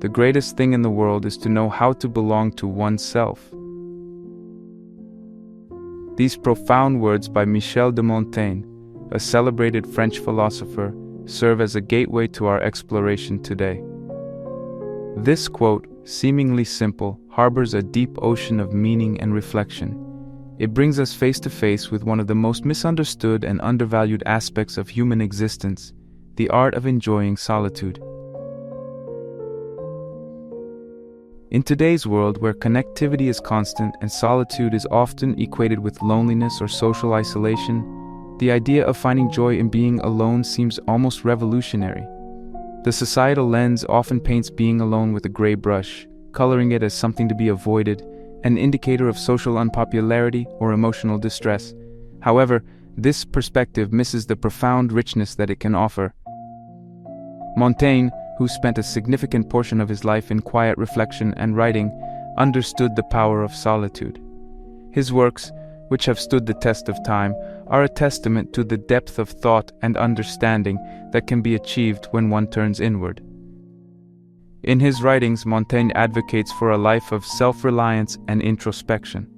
The greatest thing in the world is to know how to belong to oneself. These profound words by Michel de Montaigne, a celebrated French philosopher, serve as a gateway to our exploration today. This quote, seemingly simple, harbors a deep ocean of meaning and reflection. It brings us face to face with one of the most misunderstood and undervalued aspects of human existence, the art of enjoying solitude. In today's world, where connectivity is constant and solitude is often equated with loneliness or social isolation, the idea of finding joy in being alone seems almost revolutionary. The societal lens often paints being alone with a gray brush, coloring it as something to be avoided, an indicator of social unpopularity or emotional distress. However, this perspective misses the profound richness that it can offer. Montaigne, who spent a significant portion of his life in quiet reflection and writing, understood the power of solitude. His works, which have stood the test of time, are a testament to the depth of thought and understanding that can be achieved when one turns inward. In his writings, Montaigne advocates for a life of self-reliance and introspection.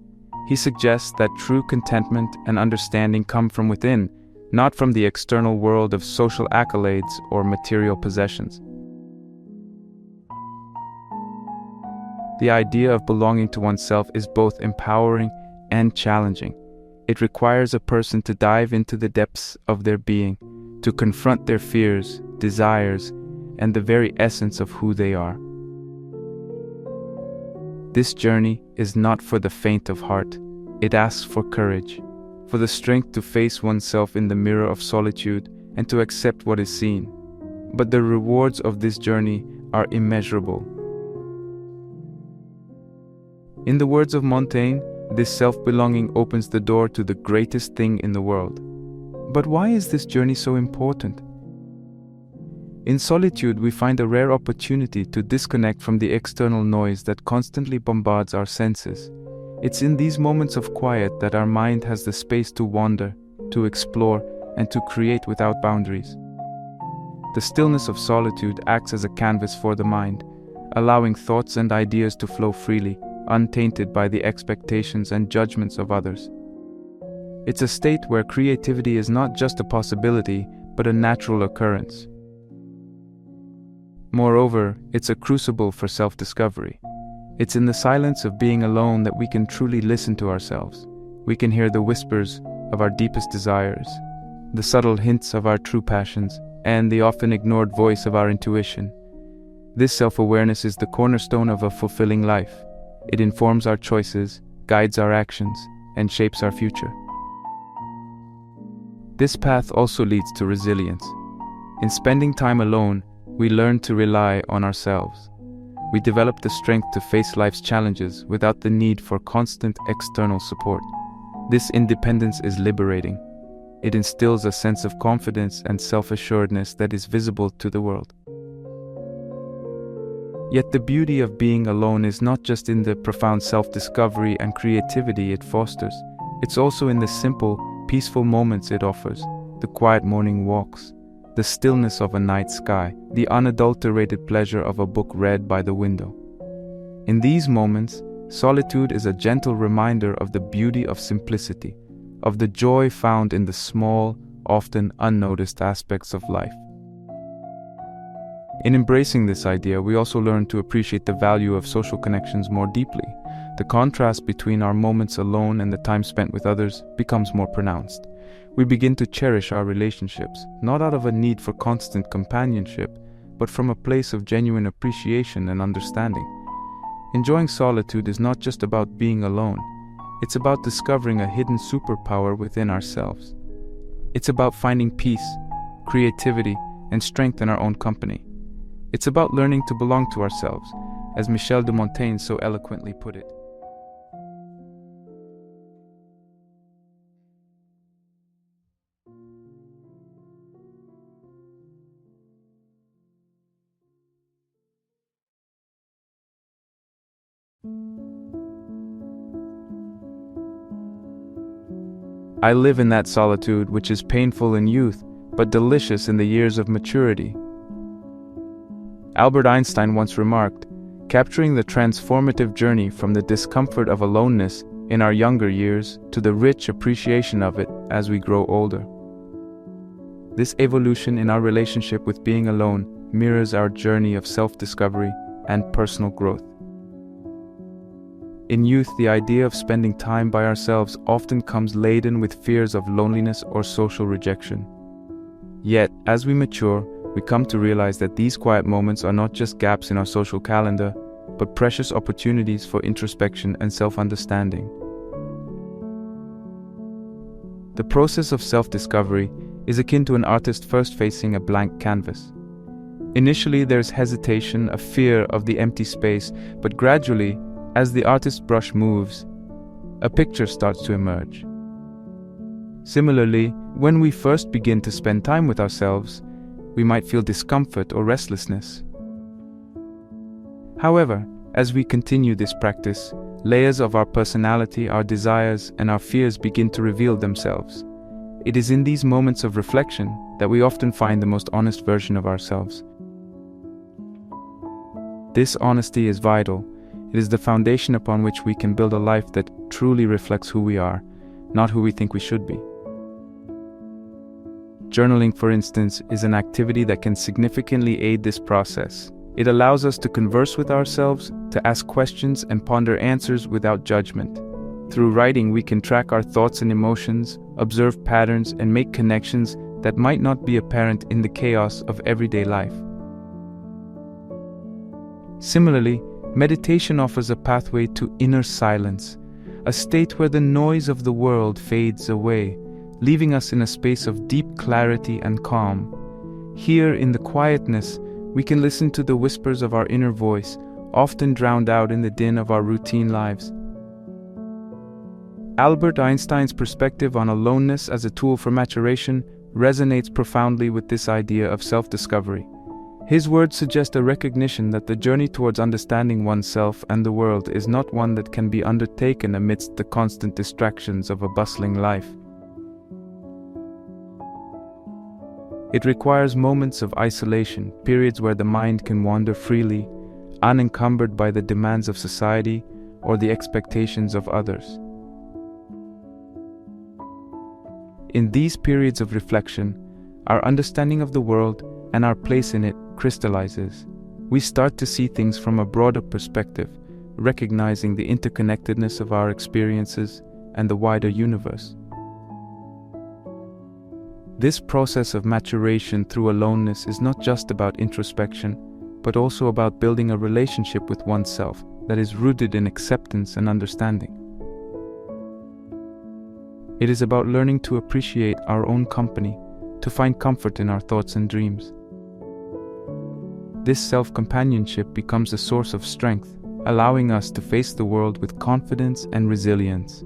He suggests that true contentment and understanding come from within, not from the external world of social accolades or material possessions. The idea of belonging to oneself is both empowering and challenging. It requires a person to dive into the depths of their being, to confront their fears, desires, and the very essence of who they are. This journey is not for the faint of heart. It asks for courage, for the strength to face oneself in the mirror of solitude and to accept what is seen. But the rewards of this journey are immeasurable. In the words of Montaigne, this self-belonging opens the door to the greatest thing in the world. But why is this journey so important? In solitude, we find a rare opportunity to disconnect from the external noise that constantly bombards our senses. It's in these moments of quiet that our mind has the space to wander, to explore, and to create without boundaries. The stillness of solitude acts as a canvas for the mind, allowing thoughts and ideas to flow freely, untainted by the expectations and judgments of others. It's a state where creativity is not just a possibility, but a natural occurrence. Moreover, it's a crucible for self-discovery. It's in the silence of being alone that we can truly listen to ourselves. We can hear the whispers of our deepest desires, the subtle hints of our true passions, and the often ignored voice of our intuition. This self-awareness is the cornerstone of a fulfilling life. It informs our choices, guides our actions, and shapes our future. This path also leads to resilience. In spending time alone, we learn to rely on ourselves. We develop the strength to face life's challenges without the need for constant external support. This independence is liberating. It instills a sense of confidence and self-assuredness that is visible to the world. Yet the beauty of being alone is not just in the profound self-discovery and creativity it fosters. It's also in the simple, peaceful moments it offers, the quiet morning walks, the stillness of a night sky, the unadulterated pleasure of a book read by the window. In these moments, solitude is a gentle reminder of the beauty of simplicity, of the joy found in the small, often unnoticed aspects of life. In embracing this idea, we also learn to appreciate the value of social connections more deeply. The contrast between our moments alone and the time spent with others becomes more pronounced. We begin to cherish our relationships, not out of a need for constant companionship, but from a place of genuine appreciation and understanding. Enjoying solitude is not just about being alone. It's about discovering a hidden superpower within ourselves. It's about finding peace, creativity, and strength in our own company. It's about learning to belong to ourselves, as Michel de Montaigne so eloquently put it. I live in that solitude which is painful in youth, but delicious in the years of maturity. Albert Einstein once remarked, "Capturing the transformative journey from the discomfort of aloneness in our younger years to the rich appreciation of it as we grow older." This evolution in our relationship with being alone mirrors our journey of self-discovery and personal growth. In youth, the idea of spending time by ourselves often comes laden with fears of loneliness or social rejection. Yet, as we mature, we come to realize that these quiet moments are not just gaps in our social calendar, but precious opportunities for introspection and self-understanding. The process of self-discovery is akin to an artist first facing a blank canvas. Initially, there's hesitation, a fear of the empty space, but gradually, as the artist's brush moves, a picture starts to emerge. Similarly, when we first begin to spend time with ourselves, we might feel discomfort or restlessness. However, as we continue this practice, layers of our personality, our desires, and our fears begin to reveal themselves. It is in these moments of reflection that we often find the most honest version of ourselves. This honesty is vital. It is the foundation upon which we can build a life that truly reflects who we are, not who we think we should be. Journaling, for instance, is an activity that can significantly aid this process. It allows us to converse with ourselves, to ask questions and ponder answers without judgment. Through writing, we can track our thoughts and emotions, observe patterns, and make connections that might not be apparent in the chaos of everyday life. Similarly, meditation offers a pathway to inner silence, a state where the noise of the world fades away, leaving us in a space of deep clarity and calm. Here, in the quietness, we can listen to the whispers of our inner voice, often drowned out in the din of our routine lives. Albert Einstein's perspective on aloneness as a tool for maturation resonates profoundly with this idea of self-discovery. His words suggest a recognition that the journey towards understanding oneself and the world is not one that can be undertaken amidst the constant distractions of a bustling life. It requires moments of isolation, periods where the mind can wander freely, unencumbered by the demands of society or the expectations of others. In these periods of reflection, our understanding of the world and our place in it crystallizes. We start to see things from a broader perspective, recognizing the interconnectedness of our experiences and the wider universe. This process of maturation through aloneness is not just about introspection, but also about building a relationship with oneself that is rooted in acceptance and understanding. It is about learning to appreciate our own company, to find comfort in our thoughts and dreams. This self-companionship becomes a source of strength, allowing us to face the world with confidence and resilience.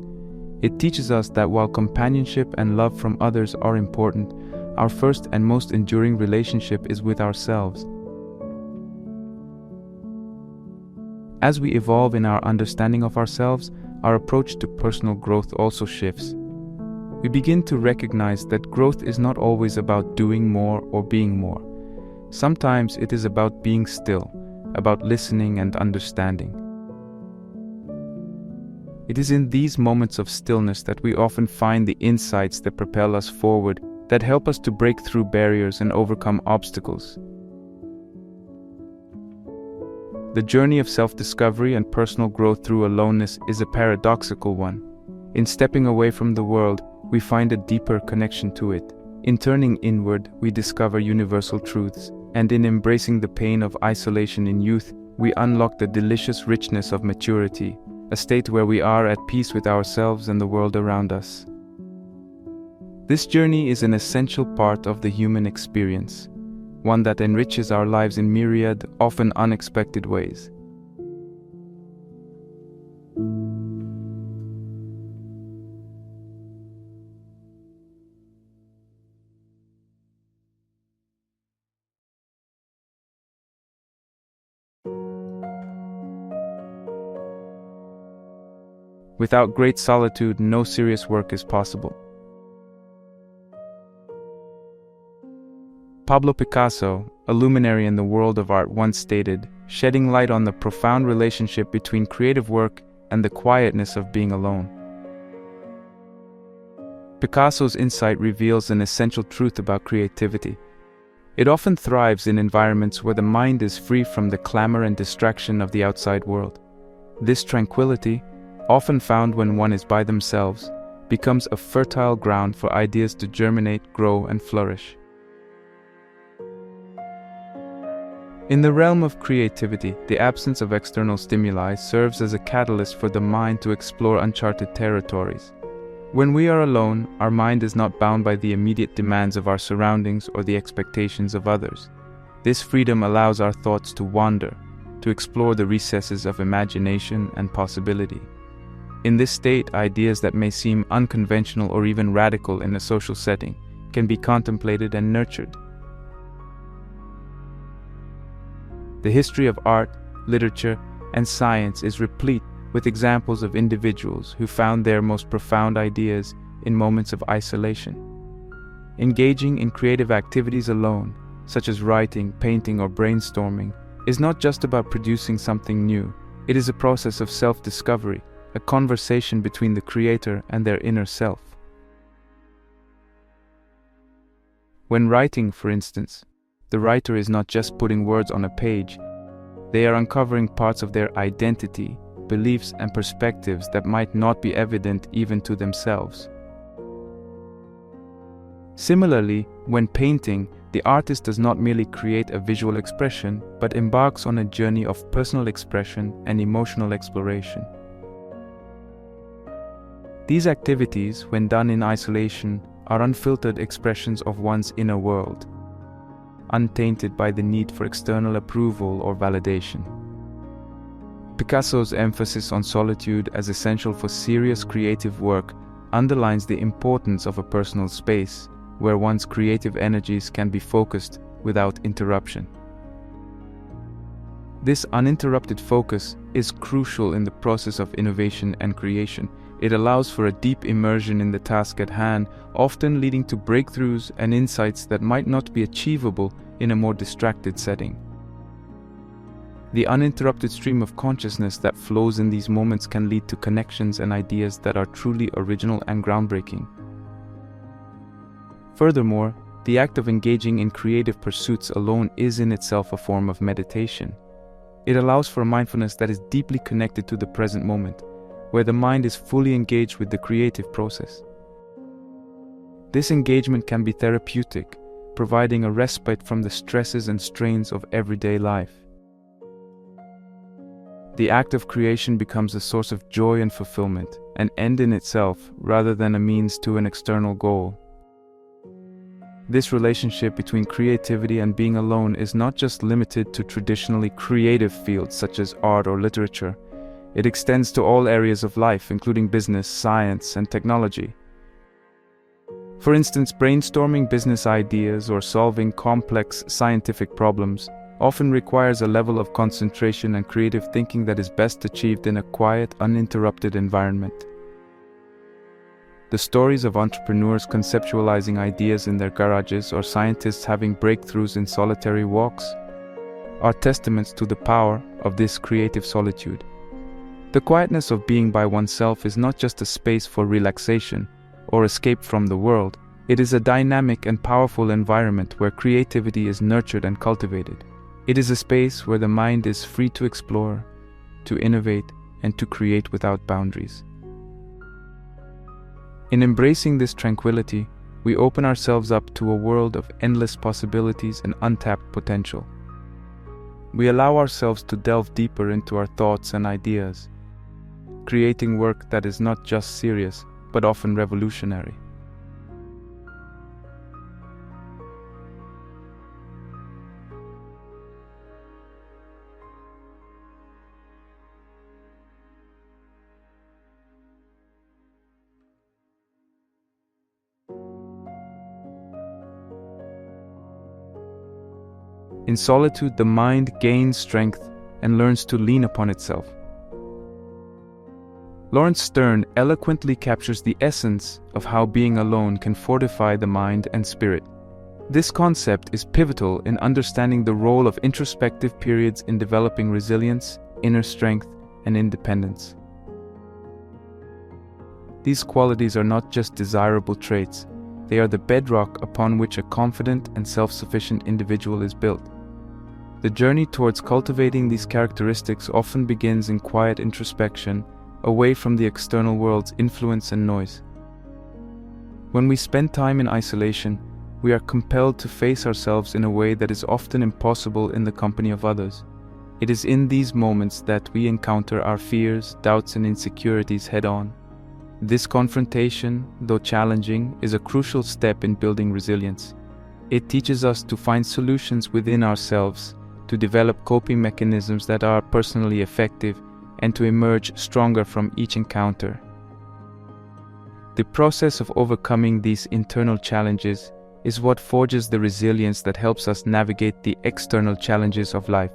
It teaches us that while companionship and love from others are important, our first and most enduring relationship is with ourselves. As we evolve in our understanding of ourselves, our approach to personal growth also shifts. We begin to recognize that growth is not always about doing more or being more. Sometimes it is about being still, about listening and understanding. It is in these moments of stillness that we often find the insights that propel us forward, that help us to break through barriers and overcome obstacles. The journey of self-discovery and personal growth through aloneness is a paradoxical one. In stepping away from the world, we find a deeper connection to it. In turning inward, we discover universal truths, and in embracing the pain of isolation in youth, we unlock the delicious richness of maturity, a state where we are at peace with ourselves and the world around us. This journey is an essential part of the human experience, one that enriches our lives in myriad, often unexpected ways. Without great solitude, no serious work is possible. Pablo Picasso, a luminary in the world of art, once stated, shedding light on the profound relationship between creative work and the quietness of being alone. Picasso's insight reveals an essential truth about creativity. It often thrives in environments where the mind is free from the clamor and distraction of the outside world. This tranquility, often found when one is by themselves, becomes a fertile ground for ideas to germinate, grow, and flourish. In the realm of creativity, the absence of external stimuli serves as a catalyst for the mind to explore uncharted territories. When we are alone, our mind is not bound by the immediate demands of our surroundings or the expectations of others. This freedom allows our thoughts to wander, to explore the recesses of imagination and possibility. In this state, ideas that may seem unconventional or even radical in a social setting can be contemplated and nurtured. The history of art, literature, and science is replete with examples of individuals who found their most profound ideas in moments of isolation. Engaging in creative activities alone, such as writing, painting, or brainstorming, is not just about producing something new. It is a process of self-discovery, a conversation between the creator and their inner self. When writing, for instance, the writer is not just putting words on a page. They are uncovering parts of their identity, beliefs, and perspectives that might not be evident even to themselves. Similarly, when painting, the artist does not merely create a visual expression, but embarks on a journey of personal expression and emotional exploration. These activities, when done in isolation, are unfiltered expressions of one's inner world, untainted by the need for external approval or validation. Picasso's emphasis on solitude as essential for serious creative work underlines the importance of a personal space where one's creative energies can be focused without interruption. This uninterrupted focus is crucial in the process of innovation and creation. It allows for a deep immersion in the task at hand, often leading to breakthroughs and insights that might not be achievable in a more distracted setting. The uninterrupted stream of consciousness that flows in these moments can lead to connections and ideas that are truly original and groundbreaking. Furthermore, the act of engaging in creative pursuits alone is in itself a form of meditation. It allows for a mindfulness that is deeply connected to the present moment, where the mind is fully engaged with the creative process. This engagement can be therapeutic, providing a respite from the stresses and strains of everyday life. The act of creation becomes a source of joy and fulfillment, an end in itself rather than a means to an external goal. This relationship between creativity and being alone is not just limited to traditionally creative fields such as art or literature. It extends to all areas of life, including business, science, and technology. For instance, brainstorming business ideas or solving complex scientific problems often requires a level of concentration and creative thinking that is best achieved in a quiet, uninterrupted environment. The stories of entrepreneurs conceptualizing ideas in their garages or scientists having breakthroughs in solitary walks are testaments to the power of this creative solitude. The quietness of being by oneself is not just a space for relaxation or escape from the world. It is a dynamic and powerful environment where creativity is nurtured and cultivated. It is a space where the mind is free to explore, to innovate, and to create without boundaries. In embracing this tranquility, we open ourselves up to a world of endless possibilities and untapped potential. We allow ourselves to delve deeper into our thoughts and ideas, creating work that is not just serious, but often revolutionary. In solitude, the mind gains strength and learns to lean upon itself. Lawrence Stern eloquently captures the essence of how being alone can fortify the mind and spirit. This concept is pivotal in understanding the role of introspective periods in developing resilience, inner strength, and independence. These qualities are not just desirable traits, they are the bedrock upon which a confident and self-sufficient individual is built. The journey towards cultivating these characteristics often begins in quiet introspection, away from the external world's influence and noise. When we spend time in isolation, we are compelled to face ourselves in a way that is often impossible in the company of others. It is in these moments that we encounter our fears, doubts, and insecurities head-on. This confrontation, though challenging, is a crucial step in building resilience. It teaches us to find solutions within ourselves, to develop coping mechanisms that are personally effective, and to emerge stronger from each encounter. The process of overcoming these internal challenges is what forges the resilience that helps us navigate the external challenges of life.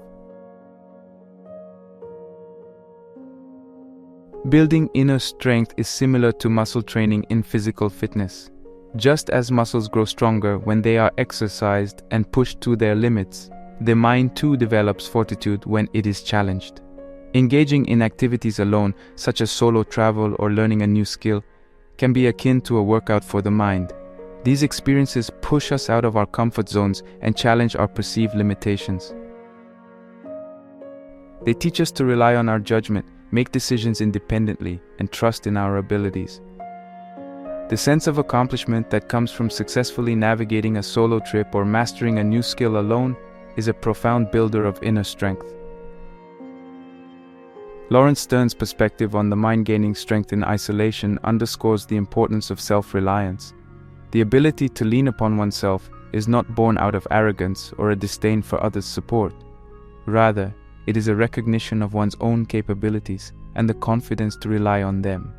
Building inner strength is similar to muscle training in physical fitness. Just as muscles grow stronger when they are exercised and pushed to their limits, the mind too develops fortitude when it is challenged. Engaging in activities alone, such as solo travel or learning a new skill, can be akin to a workout for the mind. These experiences push us out of our comfort zones and challenge our perceived limitations. They teach us to rely on our judgment, make decisions independently, and trust in our abilities. The sense of accomplishment that comes from successfully navigating a solo trip or mastering a new skill alone is a profound builder of inner strength. Laurence Stern's perspective on the mind gaining strength in isolation underscores the importance of self-reliance. The ability to lean upon oneself is not born out of arrogance or a disdain for others' support. Rather, it is a recognition of one's own capabilities and the confidence to rely on them.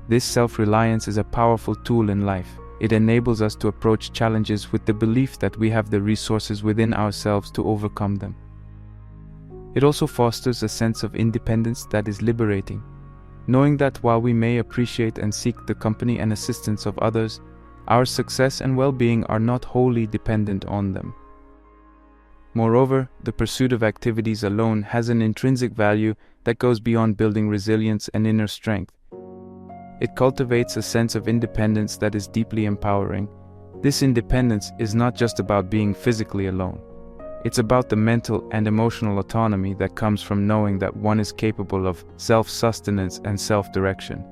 This self-reliance is a powerful tool in life. It enables us to approach challenges with the belief that we have the resources within ourselves to overcome them. It also fosters a sense of independence that is liberating, knowing that while we may appreciate and seek the company and assistance of others, our success and well-being are not wholly dependent on them. Moreover, the pursuit of activities alone has an intrinsic value that goes beyond building resilience and inner strength. It cultivates a sense of independence that is deeply empowering. This independence is not just about being physically alone. It's about the mental and emotional autonomy that comes from knowing that one is capable of self-sustenance and self-direction.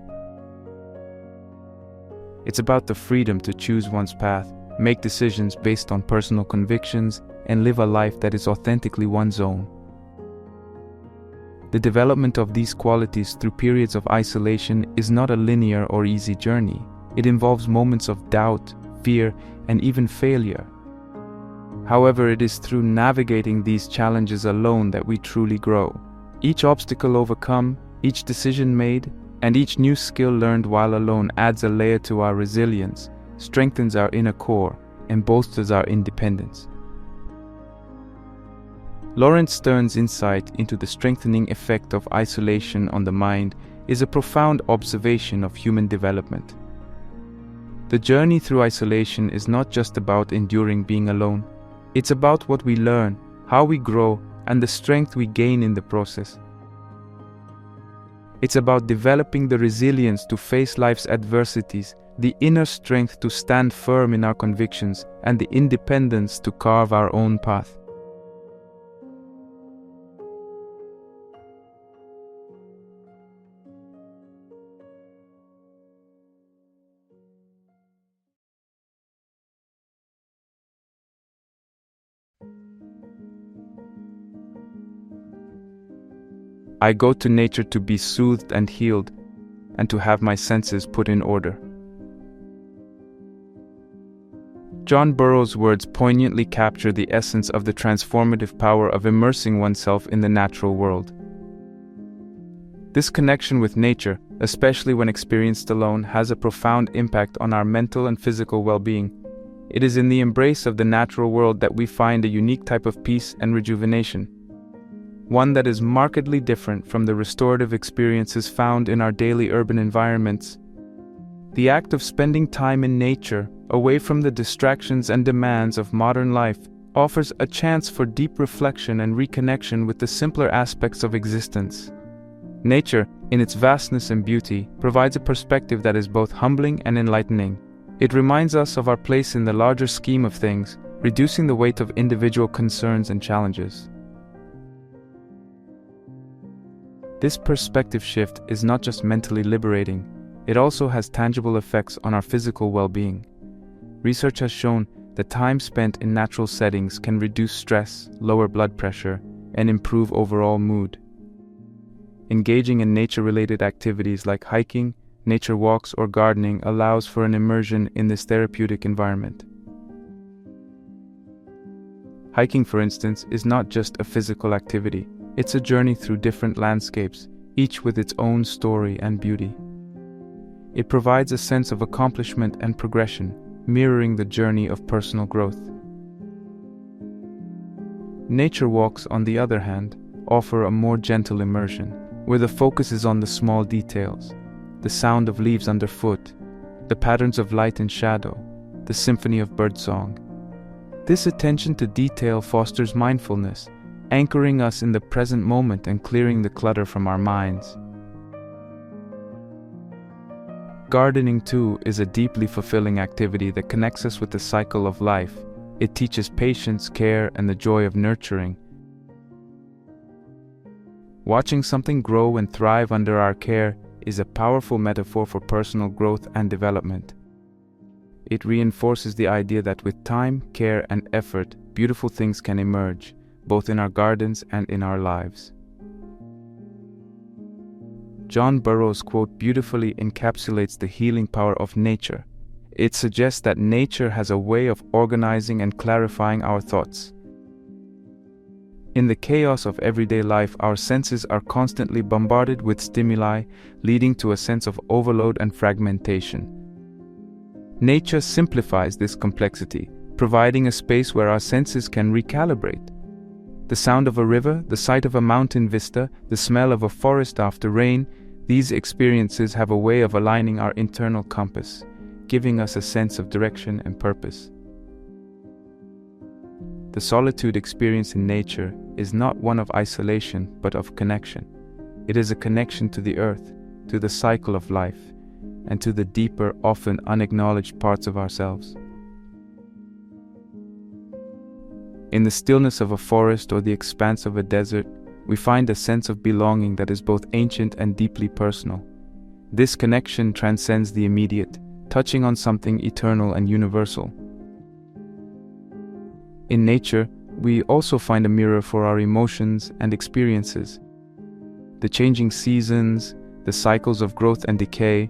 It's about the freedom to choose one's path, make decisions based on personal convictions, and live a life that is authentically one's own. The development of these qualities through periods of isolation is not a linear or easy journey. It involves moments of doubt, fear, and even failure. However, it is through navigating these challenges alone that we truly grow. Each obstacle overcome, each decision made, and each new skill learned while alone adds a layer to our resilience, strengthens our inner core, and bolsters our independence. Laurence Stern's insight into the strengthening effect of isolation on the mind is a profound observation of human development. The journey through isolation is not just about enduring being alone. It's about what we learn, how we grow, and the strength we gain in the process. It's about developing the resilience to face life's adversities, the inner strength to stand firm in our convictions, and the independence to carve our own path. I go to nature to be soothed and healed, and to have my senses put in order. John Burroughs' words poignantly capture the essence of the transformative power of immersing oneself in the natural world. This connection with nature, especially when experienced alone, has a profound impact on our mental and physical well-being. It is in the embrace of the natural world that we find a unique type of peace and rejuvenation, one that is markedly different from the restorative experiences found in our daily urban environments. The act of spending time in nature, away from the distractions and demands of modern life, offers a chance for deep reflection and reconnection with the simpler aspects of existence. Nature, in its vastness and beauty, provides a perspective that is both humbling and enlightening. It reminds us of our place in the larger scheme of things, reducing the weight of individual concerns and challenges. This perspective shift is not just mentally liberating, it also has tangible effects on our physical well-being. Research has shown that time spent in natural settings can reduce stress, lower blood pressure, and improve overall mood. Engaging in nature-related activities like hiking, nature walks, or gardening allows for an immersion in this therapeutic environment. Hiking, for instance, is not just a physical activity. It's a journey through different landscapes, each with its own story and beauty. It provides a sense of accomplishment and progression, mirroring the journey of personal growth. Nature walks, on the other hand, offer a more gentle immersion, where the focus is on the small details, the sound of leaves underfoot, the patterns of light and shadow, the symphony of birdsong. This attention to detail fosters mindfulness, anchoring us in the present moment and clearing the clutter from our minds. Gardening, too, is a deeply fulfilling activity that connects us with the cycle of life. It teaches patience, care, and the joy of nurturing. Watching something grow and thrive under our care is a powerful metaphor for personal growth and development. It reinforces the idea that with time, care, and effort, beautiful things can emerge, both in our gardens and in our lives. John Burroughs' quote beautifully encapsulates the healing power of nature. It suggests that nature has a way of organizing and clarifying our thoughts. In the chaos of everyday life, our senses are constantly bombarded with stimuli, leading to a sense of overload and fragmentation. Nature simplifies this complexity, providing a space where our senses can recalibrate. The sound of a river, the sight of a mountain vista, the smell of a forest after rain, these experiences have a way of aligning our internal compass, giving us a sense of direction and purpose. The solitude experience in nature is not one of isolation, but of connection. It is a connection to the earth, to the cycle of life, and to the deeper, often unacknowledged parts of ourselves. In the stillness of a forest or the expanse of a desert, we find a sense of belonging that is both ancient and deeply personal. This connection transcends the immediate, touching on something eternal and universal. In nature, we also find a mirror for our emotions and experiences. The changing seasons, the cycles of growth and decay,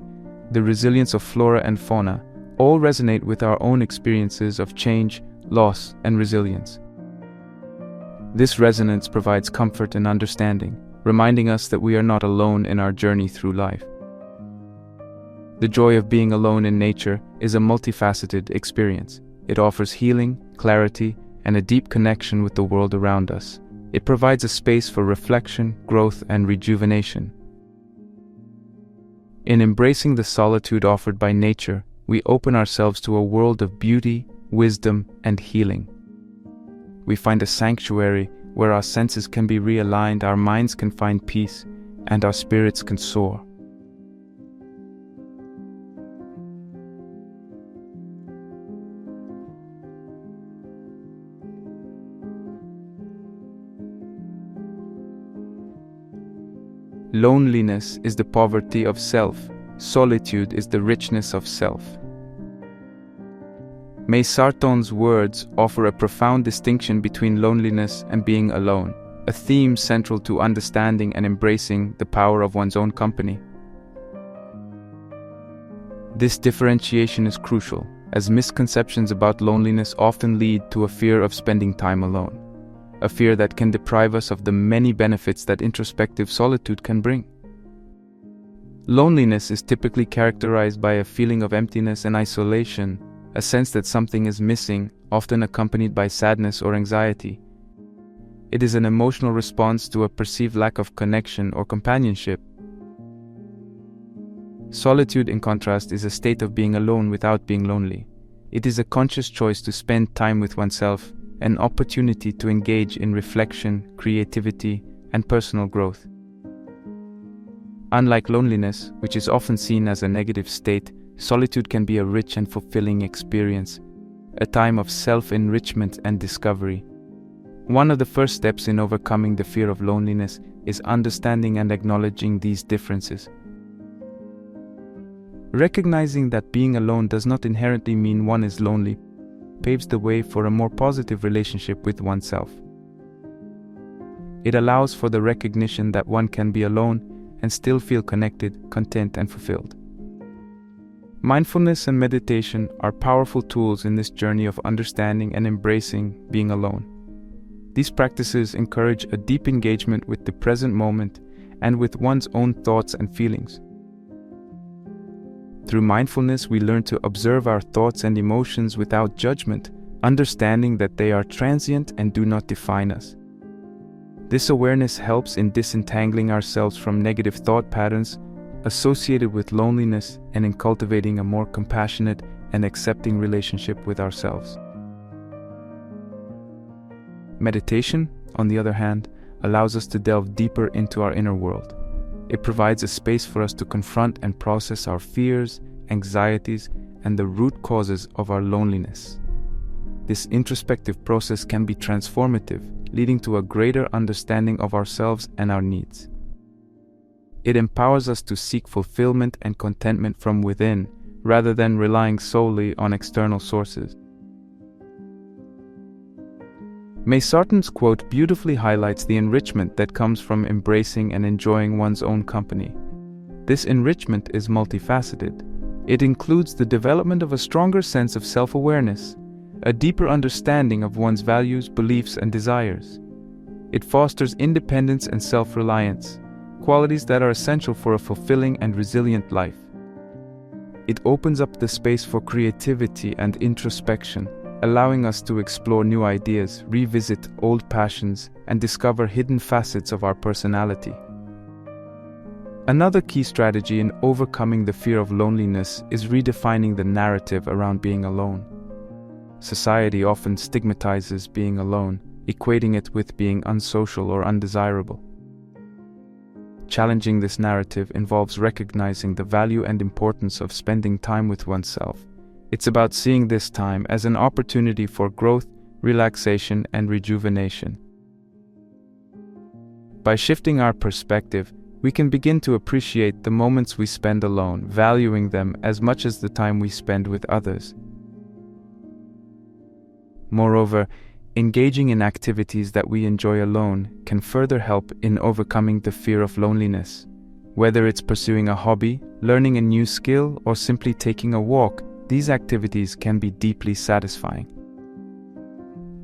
the resilience of flora and fauna, all resonate with our own experiences of change, loss, and resilience. This resonance provides comfort and understanding, reminding us that we are not alone in our journey through life. The joy of being alone in nature is a multifaceted experience. It offers healing, clarity, and a deep connection with the world around us. It provides a space for reflection, growth, and rejuvenation. In embracing the solitude offered by nature, we open ourselves to a world of beauty, wisdom, and healing. We find a sanctuary where our senses can be realigned, our minds can find peace, and our spirits can soar. Loneliness is the poverty of self. Solitude is the richness of self. May Sarton's words offer a profound distinction between loneliness and being alone, a theme central to understanding and embracing the power of one's own company. This differentiation is crucial, as misconceptions about loneliness often lead to a fear of spending time alone, a fear that can deprive us of the many benefits that introspective solitude can bring. Loneliness is typically characterized by a feeling of emptiness and isolation, a sense that something is missing, often accompanied by sadness or anxiety. It is an emotional response to a perceived lack of connection or companionship. Solitude, in contrast, is a state of being alone without being lonely. It is a conscious choice to spend time with oneself, an opportunity to engage in reflection, creativity, and personal growth. Unlike loneliness, which is often seen as a negative state, solitude can be a rich and fulfilling experience, a time of self-enrichment and discovery. One of the first steps in overcoming the fear of loneliness is understanding and acknowledging these differences. Recognizing that being alone does not inherently mean one is lonely paves the way for a more positive relationship with oneself. It allows for the recognition that one can be alone and still feel connected, content, and fulfilled. Mindfulness and meditation are powerful tools in this journey of understanding and embracing being alone. These practices encourage a deep engagement with the present moment and with one's own thoughts and feelings. Through mindfulness, we learn to observe our thoughts and emotions without judgment, understanding that they are transient and do not define us. This awareness helps in disentangling ourselves from negative thought patterns associated with loneliness and in cultivating a more compassionate and accepting relationship with ourselves. Meditation, on the other hand, allows us to delve deeper into our inner world. It provides a space for us to confront and process our fears, anxieties, and the root causes of our loneliness. This introspective process can be transformative, leading to a greater understanding of ourselves and our needs. It empowers us to seek fulfillment and contentment from within, rather than relying solely on external sources. Sartre's quote beautifully highlights the enrichment that comes from embracing and enjoying one's own company. This enrichment is multifaceted. It includes the development of a stronger sense of self-awareness, a deeper understanding of one's values, beliefs, and desires. It fosters independence and self-reliance, qualities that are essential for a fulfilling and resilient life. It opens up the space for creativity and introspection, allowing us to explore new ideas, revisit old passions, and discover hidden facets of our personality. Another key strategy in overcoming the fear of loneliness is redefining the narrative around being alone. Society often stigmatizes being alone, equating it with being unsocial or undesirable. Challenging this narrative involves recognizing the value and importance of spending time with oneself. It's about seeing this time as an opportunity for growth, relaxation, and rejuvenation. By shifting our perspective, we can begin to appreciate the moments we spend alone, valuing them as much as the time we spend with others. Moreover, engaging in activities that we enjoy alone can further help in overcoming the fear of loneliness. Whether it's pursuing a hobby, learning a new skill, or simply taking a walk, these activities can be deeply satisfying.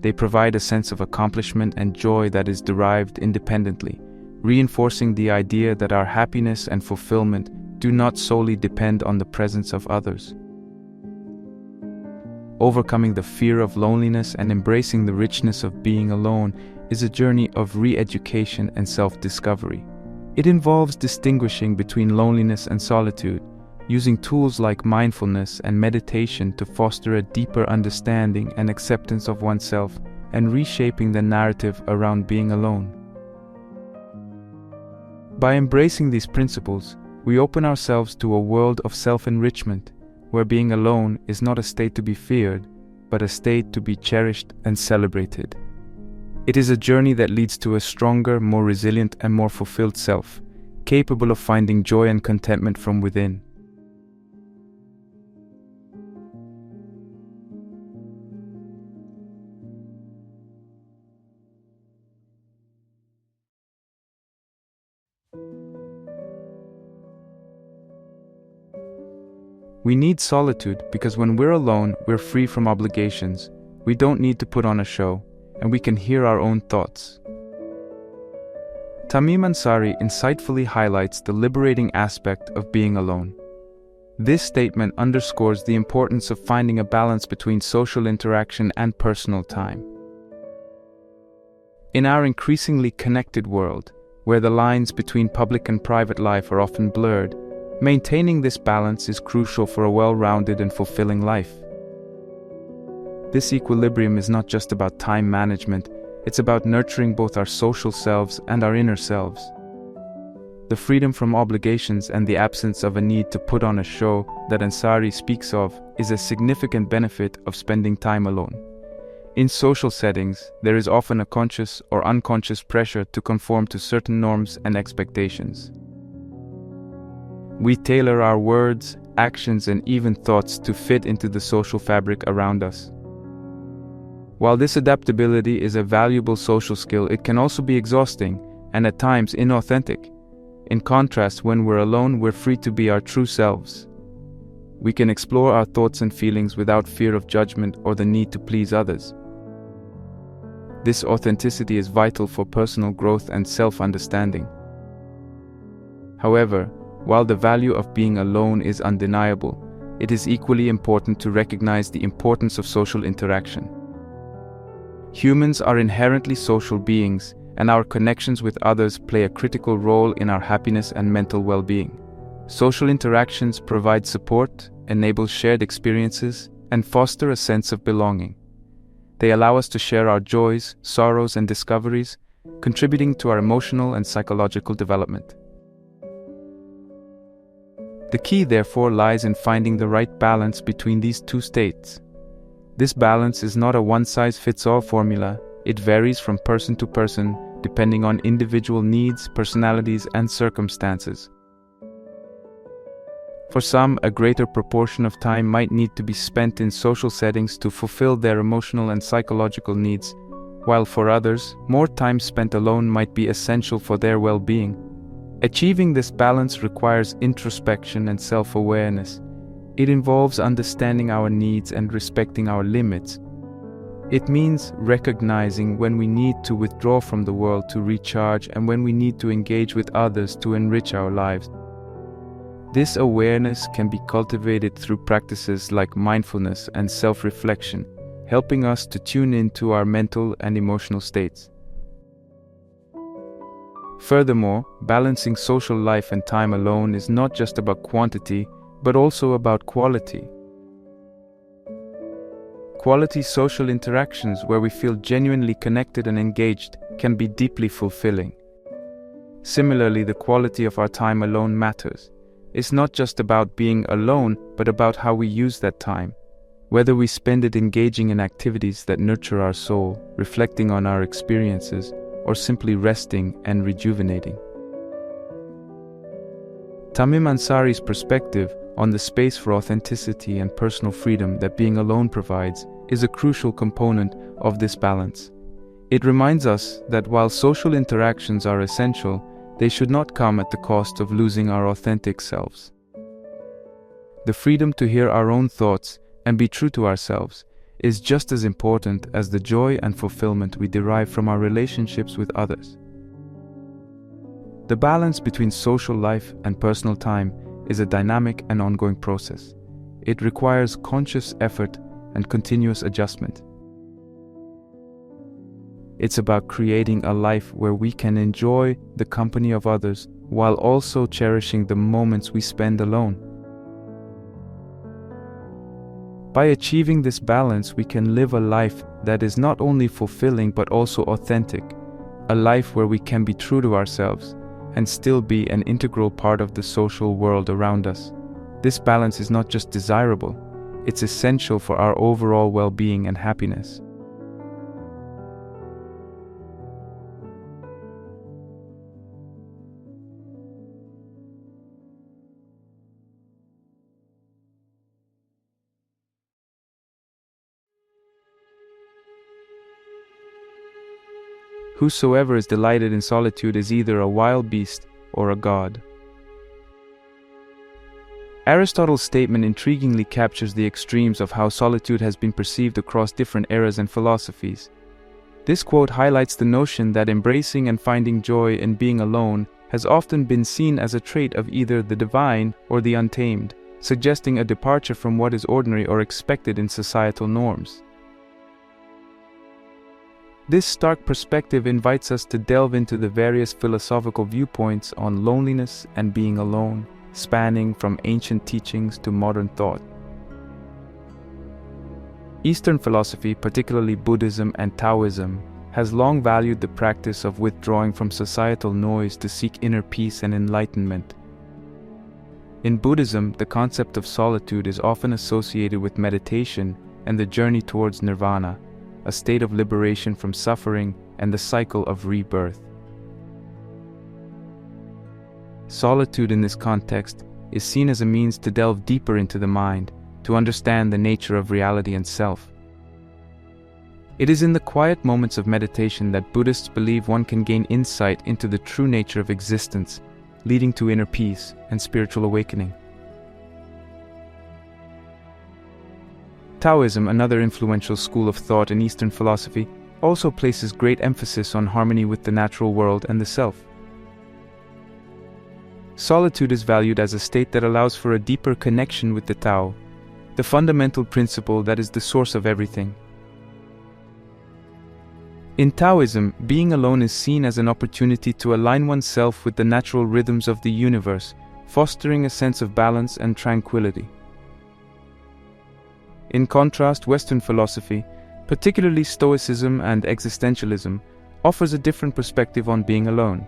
They provide a sense of accomplishment and joy that is derived independently, reinforcing the idea that our happiness and fulfillment do not solely depend on the presence of others. Overcoming the fear of loneliness and embracing the richness of being alone is a journey of re-education and self-discovery. It involves distinguishing between loneliness and solitude, using tools like mindfulness and meditation to foster a deeper understanding and acceptance of oneself, and reshaping the narrative around being alone. By embracing these principles, we open ourselves to a world of self-enrichment, where being alone is not a state to be feared, but a state to be cherished and celebrated. It is a journey that leads to a stronger, more resilient, and more fulfilled self, capable of finding joy and contentment from within. We need solitude because when we're alone, we're free from obligations. We don't need to put on a show, and we can hear our own thoughts. Tamim Ansari insightfully highlights the liberating aspect of being alone. This statement underscores the importance of finding a balance between social interaction and personal time. In our increasingly connected world, where the lines between public and private life are often blurred, maintaining this balance is crucial for a well-rounded and fulfilling life. This equilibrium is not just about time management, it's about nurturing both our social selves and our inner selves. The freedom from obligations and the absence of a need to put on a show that Ansari speaks of is a significant benefit of spending time alone. In social settings, there is often a conscious or unconscious pressure to conform to certain norms and expectations. We tailor our words, actions, and even thoughts to fit into the social fabric around us. While this adaptability is a valuable social skill, it can also be exhausting and at times inauthentic. In contrast, when we're alone, we're free to be our true selves. We can explore our thoughts and feelings without fear of judgment or the need to please others. This authenticity is vital for personal growth and self-understanding. However, while the value of being alone is undeniable, it is equally important to recognize the importance of social interaction. Humans are inherently social beings, and our connections with others play a critical role in our happiness and mental well-being. Social interactions provide support, enable shared experiences, and foster a sense of belonging. They allow us to share our joys, sorrows, and discoveries, contributing to our emotional and psychological development. The key, therefore, lies in finding the right balance between these two states. This balance is not a one-size-fits-all formula. It varies from person to person, depending on individual needs, personalities, and circumstances. For some, a greater proportion of time might need to be spent in social settings to fulfill their emotional and psychological needs, while for others, more time spent alone might be essential for their well-being. Achieving this balance requires introspection and self-awareness. It involves understanding our needs and respecting our limits. It means recognizing when we need to withdraw from the world to recharge and when we need to engage with others to enrich our lives. This awareness can be cultivated through practices like mindfulness and self-reflection, helping us to tune into our mental and emotional states. Furthermore, balancing social life and time alone is not just about quantity, but also about quality. Quality social interactions where we feel genuinely connected and engaged can be deeply fulfilling. Similarly, the quality of our time alone matters. It's not just about being alone, but about how we use that time. Whether we spend it engaging in activities that nurture our soul, reflecting on our experiences, or simply resting and rejuvenating. Tamim Ansari's perspective on the space for authenticity and personal freedom that being alone provides is a crucial component of this balance. It reminds us that while social interactions are essential, they should not come at the cost of losing our authentic selves. The freedom to hear our own thoughts and be true to ourselves is just as important as the joy and fulfillment we derive from our relationships with others. The balance between social life and personal time is a dynamic and ongoing process. It requires conscious effort and continuous adjustment. It's about creating a life where we can enjoy the company of others while also cherishing the moments we spend alone. By achieving this balance, we can live a life that is not only fulfilling but also authentic, a life where we can be true to ourselves and still be an integral part of the social world around us. This balance is not just desirable, it's essential for our overall well-being and happiness. Whosoever is delighted in solitude is either a wild beast or a god. Aristotle's statement intriguingly captures the extremes of how solitude has been perceived across different eras and philosophies. This quote highlights the notion that embracing and finding joy in being alone has often been seen as a trait of either the divine or the untamed, suggesting a departure from what is ordinary or expected in societal norms. This stark perspective invites us to delve into the various philosophical viewpoints on loneliness and being alone, spanning from ancient teachings to modern thought. Eastern philosophy, particularly Buddhism and Taoism, has long valued the practice of withdrawing from societal noise to seek inner peace and enlightenment. In Buddhism, the concept of solitude is often associated with meditation and the journey towards nirvana, a state of liberation from suffering and the cycle of rebirth. Solitude in this context is seen as a means to delve deeper into the mind, to understand the nature of reality and self. It is in the quiet moments of meditation that Buddhists believe one can gain insight into the true nature of existence, leading to inner peace and spiritual awakening. Taoism, another influential school of thought in Eastern philosophy, also places great emphasis on harmony with the natural world and the self. Solitude is valued as a state that allows for a deeper connection with the Tao, the fundamental principle that is the source of everything. In Taoism, being alone is seen as an opportunity to align oneself with the natural rhythms of the universe, fostering a sense of balance and tranquility. In contrast, Western philosophy, particularly Stoicism and existentialism, offers a different perspective on being alone.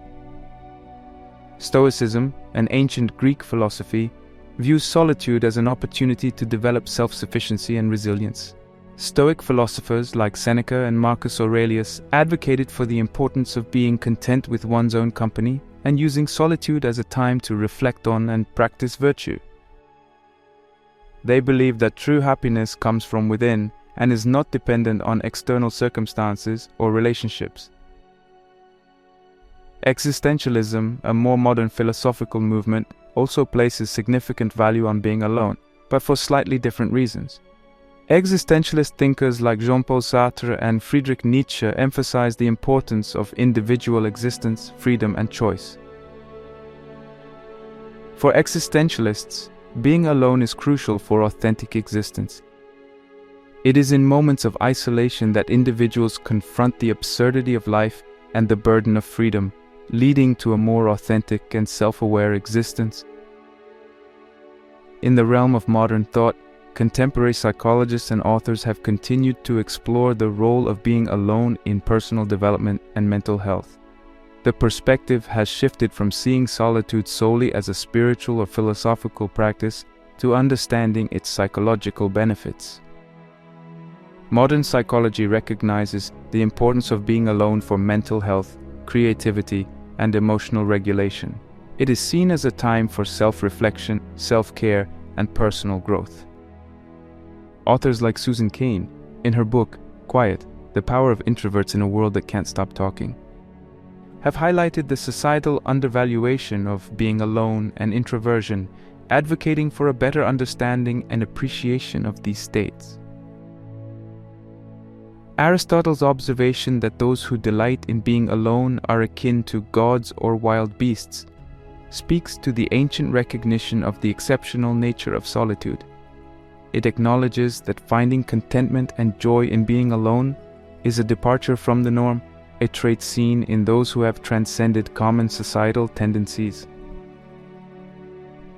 Stoicism, an ancient Greek philosophy, views solitude as an opportunity to develop self-sufficiency and resilience. Stoic philosophers like Seneca and Marcus Aurelius advocated for the importance of being content with one's own company and using solitude as a time to reflect on and practice virtue. They believe that true happiness comes from within and is not dependent on external circumstances or relationships. Existentialism, a more modern philosophical movement, also places significant value on being alone, but for slightly different reasons. Existentialist thinkers like Jean-Paul Sartre and Friedrich Nietzsche emphasize the importance of individual existence, freedom, and choice. For existentialists, being alone is crucial for authentic existence. It is in moments of isolation that individuals confront the absurdity of life and the burden of freedom, leading to a more authentic and self-aware existence. In the realm of modern thought, contemporary psychologists and authors have continued to explore the role of being alone in personal development and mental health. The perspective has shifted from seeing solitude solely as a spiritual or philosophical practice to understanding its psychological benefits. Modern psychology recognizes the importance of being alone for mental health, creativity, and emotional regulation. It is seen as a time for self-reflection, self-care, and personal growth. Authors like Susan Cain, in her book, Quiet, The Power of Introverts in a World That Can't Stop Talking, have highlighted the societal undervaluation of being alone and introversion, advocating for a better understanding and appreciation of these states. Aristotle's observation that those who delight in being alone are akin to gods or wild beasts speaks to the ancient recognition of the exceptional nature of solitude. It acknowledges that finding contentment and joy in being alone is a departure from the norm, a trait seen in those who have transcended common societal tendencies.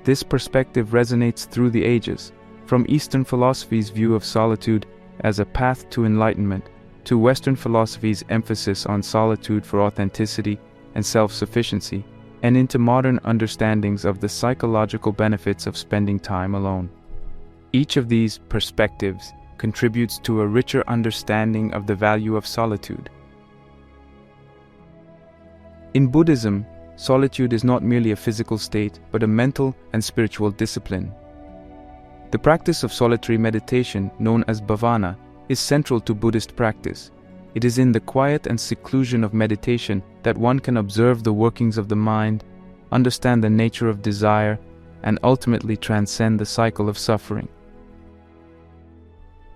This perspective resonates through the ages, from Eastern philosophy's view of solitude as a path to enlightenment, to Western philosophy's emphasis on solitude for authenticity and self-sufficiency, and into modern understandings of the psychological benefits of spending time alone. Each of these perspectives contributes to a richer understanding of the value of solitude. In Buddhism, solitude is not merely a physical state, but a mental and spiritual discipline. The practice of solitary meditation, known as bhavana, is central to Buddhist practice. It is in the quiet and seclusion of meditation that one can observe the workings of the mind, understand the nature of desire, and ultimately transcend the cycle of suffering.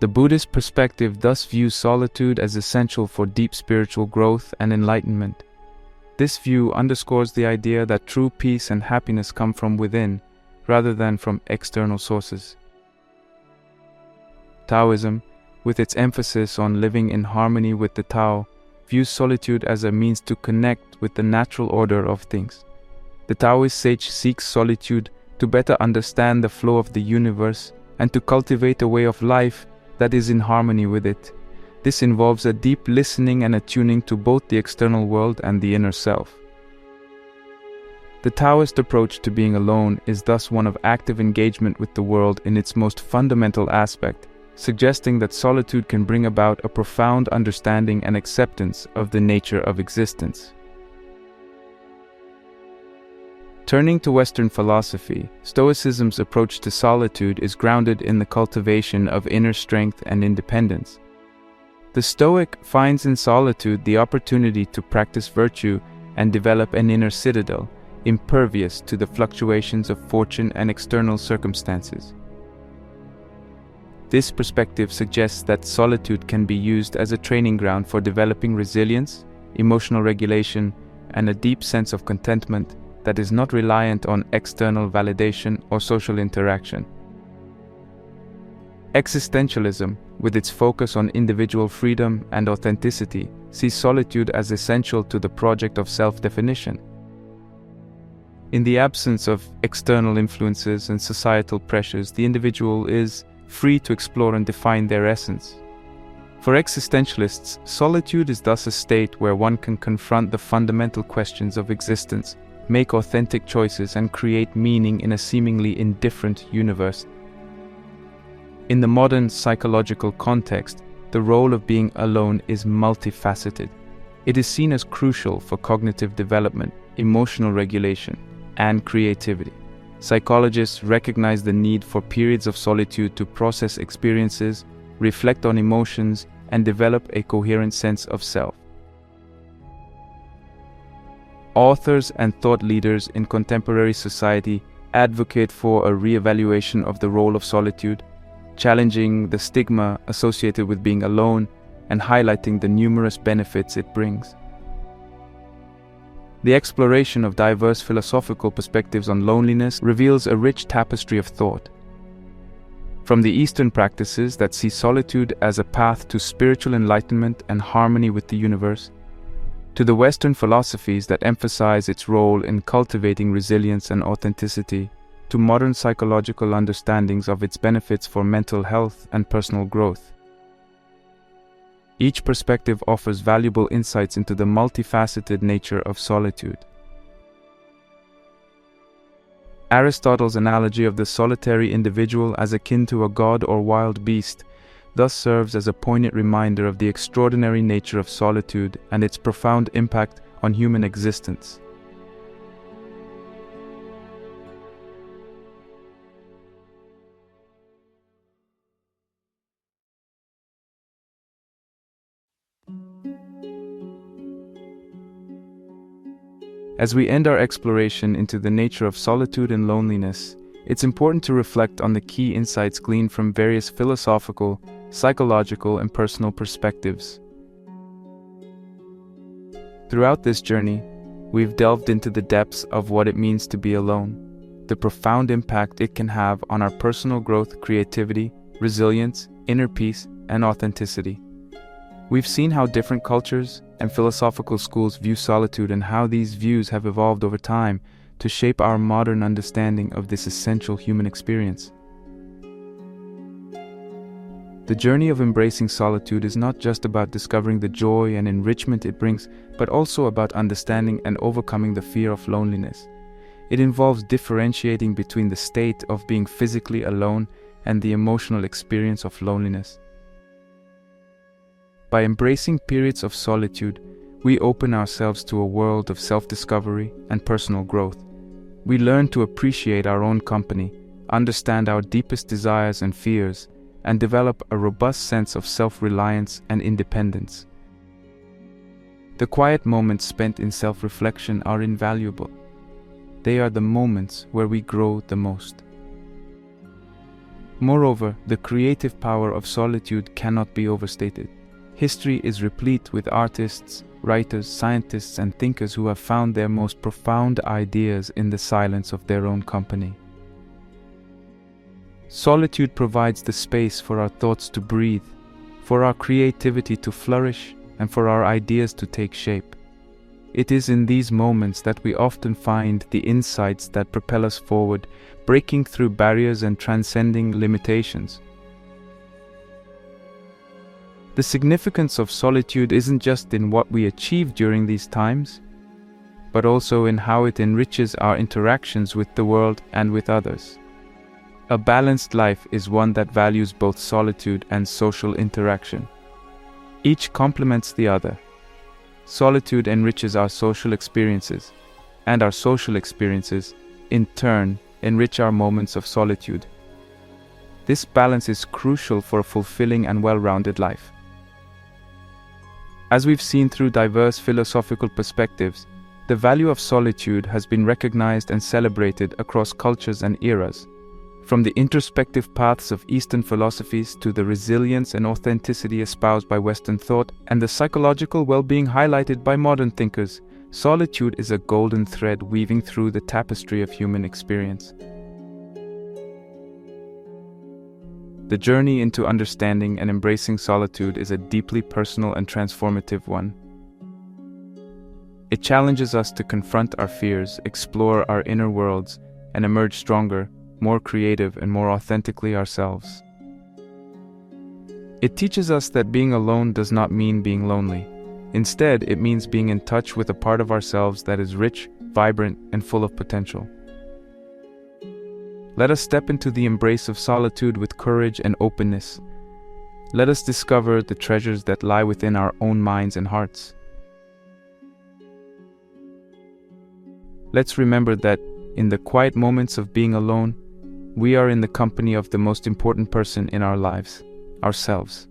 The Buddhist perspective thus views solitude as essential for deep spiritual growth and enlightenment. This view underscores the idea that true peace and happiness come from within, rather than from external sources. Taoism, with its emphasis on living in harmony with the Tao, views solitude as a means to connect with the natural order of things. The Taoist sage seeks solitude to better understand the flow of the universe and to cultivate a way of life that is in harmony with it. This involves a deep listening and attuning to both the external world and the inner self. The Taoist approach to being alone is thus one of active engagement with the world in its most fundamental aspect, suggesting that solitude can bring about a profound understanding and acceptance of the nature of existence. Turning to Western philosophy, Stoicism's approach to solitude is grounded in the cultivation of inner strength and independence. The Stoic finds in solitude the opportunity to practice virtue and develop an inner citadel, impervious to the fluctuations of fortune and external circumstances. This perspective suggests that solitude can be used as a training ground for developing resilience, emotional regulation, and a deep sense of contentment that is not reliant on external validation or social interaction. Existentialism, with its focus on individual freedom and authenticity, sees solitude as essential to the project of self-definition. In the absence of external influences and societal pressures, the individual is free to explore and define their essence. For existentialists, solitude is thus a state where one can confront the fundamental questions of existence, make authentic choices, and create meaning in a seemingly indifferent universe. In the modern psychological context, the role of being alone is multifaceted. It is seen as crucial for cognitive development, emotional regulation, and creativity. Psychologists recognize the need for periods of solitude to process experiences, reflect on emotions, and develop a coherent sense of self. Authors and thought leaders in contemporary society advocate for a re-evaluation of the role of solitude, challenging the stigma associated with being alone and highlighting the numerous benefits it brings. The exploration of diverse philosophical perspectives on loneliness reveals a rich tapestry of thought. From the Eastern practices that see solitude as a path to spiritual enlightenment and harmony with the universe, to the Western philosophies that emphasize its role in cultivating resilience and authenticity, to modern psychological understandings of its benefits for mental health and personal growth. Each perspective offers valuable insights into the multifaceted nature of solitude. Aristotle's analogy of the solitary individual as akin to a god or wild beast thus serves as a poignant reminder of the extraordinary nature of solitude and its profound impact on human existence. As we end our exploration into the nature of solitude and loneliness, it's important to reflect on the key insights gleaned from various philosophical, psychological, and personal perspectives. Throughout this journey, we've delved into the depths of what it means to be alone, the profound impact it can have on our personal growth, creativity, resilience, inner peace, and authenticity. We've seen how different cultures and philosophical schools view solitude and how these views have evolved over time to shape our modern understanding of this essential human experience. The journey of embracing solitude is not just about discovering the joy and enrichment it brings, but also about understanding and overcoming the fear of loneliness. It involves differentiating between the state of being physically alone and the emotional experience of loneliness. By embracing periods of solitude, we open ourselves to a world of self-discovery and personal growth. We learn to appreciate our own company, understand our deepest desires and fears, and develop a robust sense of self-reliance and independence. The quiet moments spent in self-reflection are invaluable. They are the moments where we grow the most. Moreover, the creative power of solitude cannot be overstated. History is replete with artists, writers, scientists, and thinkers who have found their most profound ideas in the silence of their own company. Solitude provides the space for our thoughts to breathe, for our creativity to flourish, and for our ideas to take shape. It is in these moments that we often find the insights that propel us forward, breaking through barriers and transcending limitations. The significance of solitude isn't just in what we achieve during these times, but also in how it enriches our interactions with the world and with others. A balanced life is one that values both solitude and social interaction. Each complements the other. Solitude enriches our social experiences, and our social experiences, in turn, enrich our moments of solitude. This balance is crucial for a fulfilling and well-rounded life. As we've seen through diverse philosophical perspectives, the value of solitude has been recognized and celebrated across cultures and eras. From the introspective paths of Eastern philosophies to the resilience and authenticity espoused by Western thought and the psychological well-being highlighted by modern thinkers, solitude is a golden thread weaving through the tapestry of human experience. The journey into understanding and embracing solitude is a deeply personal and transformative one. It challenges us to confront our fears, explore our inner worlds, and emerge stronger, more creative, and more authentically ourselves. It teaches us that being alone does not mean being lonely. Instead, it means being in touch with a part of ourselves that is rich, vibrant, and full of potential. Let us step into the embrace of solitude with courage and openness. Let us discover the treasures that lie within our own minds and hearts. Let's remember that, in the quiet moments of being alone, we are in the company of the most important person in our lives, ourselves.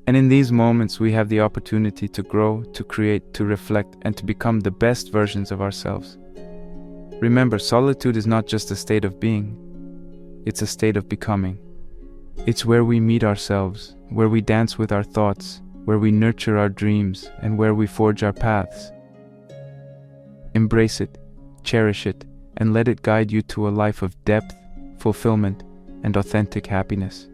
And in these moments, we have the opportunity to grow, to create, to reflect, and to become the best versions of ourselves. Remember, solitude is not just a state of being, it's a state of becoming. It's where we meet ourselves, where we dance with our thoughts, where we nurture our dreams, and where we forge our paths. Embrace it, cherish it, and let it guide you to a life of depth, fulfillment, and authentic happiness.